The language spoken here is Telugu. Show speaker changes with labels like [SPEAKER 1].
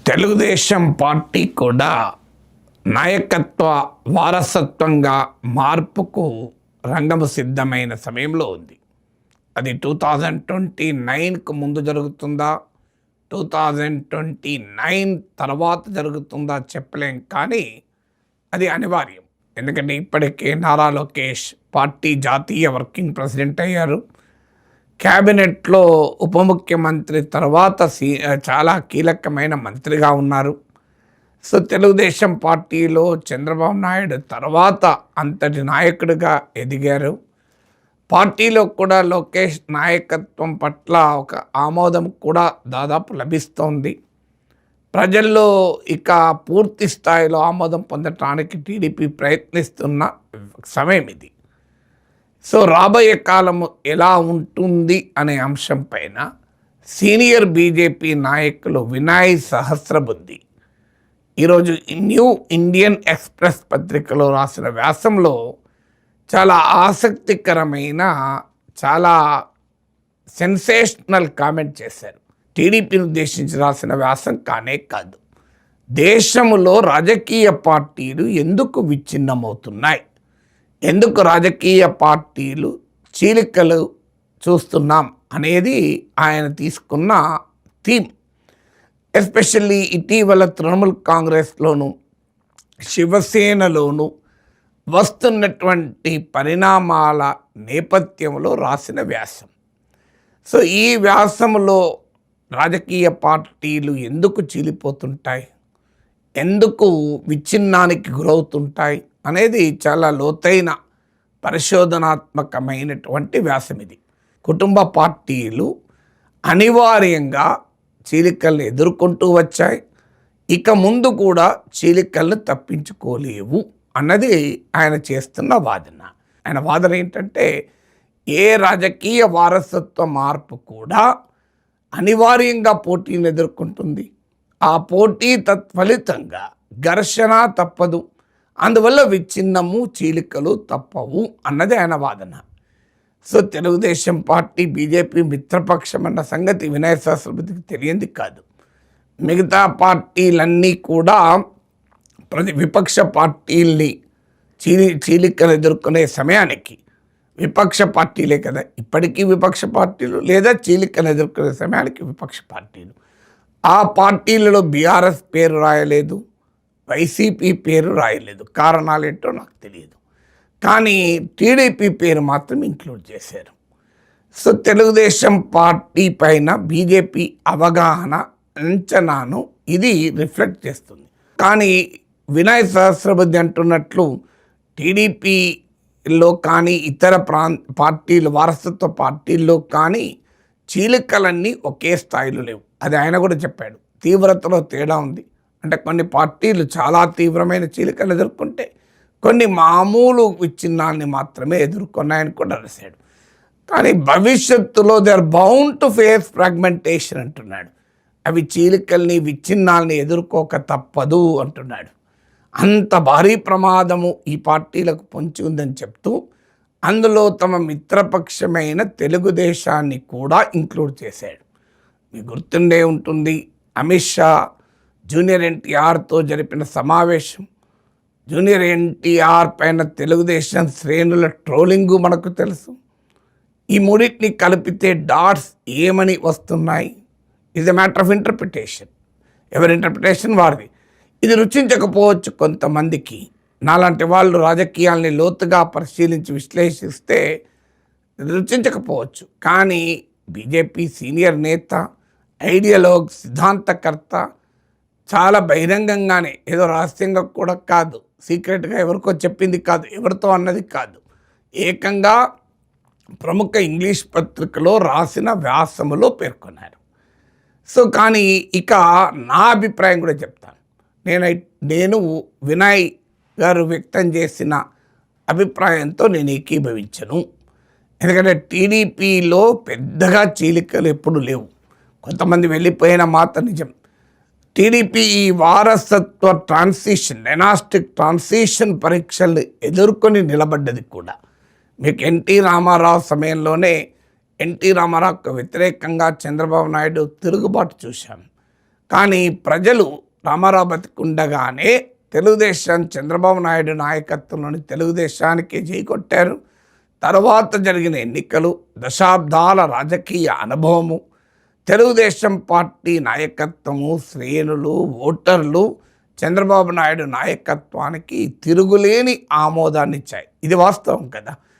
[SPEAKER 1] తెలుగుదేశం పార్టీ కూడా నాయకత్వ వారసత్వంగా మార్పుకు రంగము సిద్ధమైన సమయంలో ఉంది. అది 2029కు ముందు జరుగుతుందా, 2029 తర్వాత జరుగుతుందా చెప్పలేం, కానీ అది అనివార్యం. ఎందుకంటే ఇప్పటికే నారా లోకేష్ పార్టీ జాతీయ వర్కింగ్ ప్రెసిడెంట్ అయ్యారు. క్యాబినెట్లో ఉప ముఖ్యమంత్రి తర్వాత చాలా కీలకమైన మంత్రిగా ఉన్నారు. సో తెలుగుదేశం పార్టీలో చంద్రబాబు నాయుడు తర్వాత అంతటి నాయకుడిగా ఎదిగారు. పార్టీలో కూడా లోకేష్ నాయకత్వం పట్ల ఒక ఆమోదం కూడా దాదాపు లభిస్తోంది. ప్రజల్లో ఇక పూర్తి స్థాయిలో ఆమోదం పొందటానికి టీడీపీ ప్రయత్నిస్తున్న సమయం ఇది. సో రాబోయే కాలము ఎలా ఉంటుంది అనే అంశం పైన సీనియర్ బీజేపీ నాయకులు వినయ్ సహస్రబుద్ధి ఈరోజు న్యూ ఇండియన్ ఎక్స్ప్రెస్ పత్రికలో రాసిన వ్యాసంలో చాలా ఆసక్తికరమైన, చాలా సెన్సేషనల్ కామెంట్ చేశారు. టీడీపీని ఉద్దేశించి రాసిన వ్యాసం కానే కాదు. దేశంలో రాజకీయ పార్టీలు ఎందుకు విచ్ఛిన్నమవుతున్నాయి, ఎందుకు రాజకీయ పార్టీలు చీలికలు చూస్తున్నాం అనేది ఆయన తీసుకున్న థీమ్. ఎస్పెషల్లీ ఇటీవల తృణమూల్ కాంగ్రెస్లోను శివసేనలోను వస్తున్నటువంటి పరిణామాల నేపథ్యంలో రాసిన వ్యాసం. సో ఈ వ్యాసంలో రాజకీయ పార్టీలు ఎందుకు చీలిపోతుంటాయి, ఎందుకు విచ్ఛిన్నానికి గురవుతుంటాయి అనేది చాలా లోతైన పరిశోధనాత్మకమైనటువంటి వ్యాసం ఇది. కుటుంబ పార్టీలు అనివార్యంగా చీలికలను ఎదుర్కొంటూ వచ్చాయి, ఇక ముందు కూడా చీలికలను తప్పించుకోలేవు అన్నది ఆయన చేస్తున్న వాదన. ఆయన వాదన ఏంటంటే, ఏ రాజకీయ వారసత్వ మార్పు కూడా అనివార్యంగా పోటీని ఎదుర్కొంటుంది. ఆ పోటీ తత్ఫలితంగా ఘర్షణ తప్పదు, అందువల్ల విచ్ఛిన్నము చీలికలు తప్పవు అన్నది ఆయన వాదన. సో తెలుగుదేశం పార్టీ బీజేపీ మిత్రపక్షం అన్న సంగతి వినయ్ సహస్రబుద్ధికి తెలియంది కాదు. మిగతా పార్టీలన్నీ కూడా విపక్ష పార్టీల్ని చీలికలు ఎదుర్కొనే సమయానికి, విపక్ష పార్టీలే కదా ఇప్పటికీ విపక్ష పార్టీలు, లేదా చీలికలు ఎదుర్కొనే సమయానికి విపక్ష పార్టీలు. ఆ పార్టీలలో బీఆర్ఎస్ పేరు రాయలేదు, వైసీపీ పేరు రాయలేదు. కారణాలు ఏంటో నాకు తెలియదు, కానీ టీడీపీ పేరు మాత్రం ఇంక్లూడ్ చేశారు. సో తెలుగుదేశం పార్టీ పైన బీజేపీ అవగాహన, అంచనాను ఇది రిఫ్లెక్ట్ చేస్తుంది. కానీ వినయ్ సహస్రబుద్ధి అంటున్నట్లు టీడీపీలో కానీ ఇతర పార్టీలు, వారసత్వ పార్టీల్లో కానీ చీలికలన్నీ ఒకే స్థాయిలో లేవు. అది ఆయన కూడా చెప్పాడు. తీవ్రతలో తేడా ఉంది. అంటే కొన్ని పార్టీలు చాలా తీవ్రమైన చీలికలు ఎదుర్కొంటే కొన్ని మామూలు విచ్ఛిన్నాన్ని మాత్రమే ఎదుర్కొన్నాయని కూడా రాశాడు. కానీ భవిష్యత్తులో they are bound to face fragmentation అంటున్నాడు. అవి చీలికల్ని, విచ్ఛిన్నాల్ని ఎదుర్కోక తప్పదు అంటున్నాడు. అంత భారీ ప్రమాదము ఈ పార్టీలకు పొంచి ఉందని చెప్తూ అందులో తమ మిత్రపక్షమైన తెలుగుదేశాన్ని కూడా ఇంక్లూడ్ చేశాడు. మీకు గుర్తుండే ఉంటుంది, అమిత్ షా జూనియర్ ఎన్టీఆర్తో జరిపిన సమావేశం, జూనియర్ ఎన్టీఆర్ పైన తెలుగుదేశం శ్రేణుల ట్రోలింగు మనకు తెలుసు. ఈ మూడింటిని కలిపితే డాట్స్ ఏమని వస్తున్నాయి? Is a matter of interpretation. ఎవరి ఇంటర్ప్రిటేషన్ వారిది. ఇది రుచించకపోవచ్చు కొంతమందికి. నాలాంటి వాళ్ళు రాజకీయాల్ని లోతుగా పరిశీలించి విశ్లేషిస్తే రుచించకపోవచ్చు. కానీ బీజేపీ సీనియర్ నేత, ఐడియాలజీ, సిద్ధాంతకర్త చాలా బహిరంగంగానే, ఏదో రహస్యంగా కూడా కాదు, సీక్రెట్గా ఎవరికో చెప్పింది కాదు, ఎవరితో అన్నది కాదు, ఏకంగా ప్రముఖ ఇంగ్లీష్ పత్రికలో రాసిన వ్యాసములో పేర్కొన్నారు. సో కానీ ఇక నా అభిప్రాయం కూడా చెప్తాను. నేను వినయ్ గారు వ్యక్తం చేసిన అభిప్రాయంతో నేను ఏకీభవించను. ఎందుకంటే టీడీపీలో పెద్దగా చీలికలు ఎప్పుడు లేవు. కొంతమంది వెళ్ళిపోయిన మాట నిజం. టీడీపీ ఈ వారసత్వ ట్రాన్సిషన్, డైనాస్టిక్ ట్రాన్సిషన్ పరీక్షల్ని ఎదుర్కొని నిలబడ్డది కూడా. మీకు ఎన్టీ రామారావు సమయంలోనే ఎన్టీ రామారావుకు వ్యతిరేకంగా చంద్రబాబు నాయుడు తిరుగుబాటు చూశాం. కానీ ప్రజలు రామారావు బతికుండగానే తెలుగుదేశం చంద్రబాబు నాయుడు నాయకత్వంలోని తెలుగుదేశానికి జై కొట్టారు. తర్వాత జరిగిన ఎన్నికలు, దశాబ్దాల రాజకీయ అనుభవము, తెలుగుదేశం పార్టీ నాయకత్వము, శ్రేణులు, ఓటర్లు చంద్రబాబు నాయుడు నాయకత్వానికి తిరుగులేని ఆమోదాన్ని ఇచ్చాయి. ఇది వాస్తవం కదా.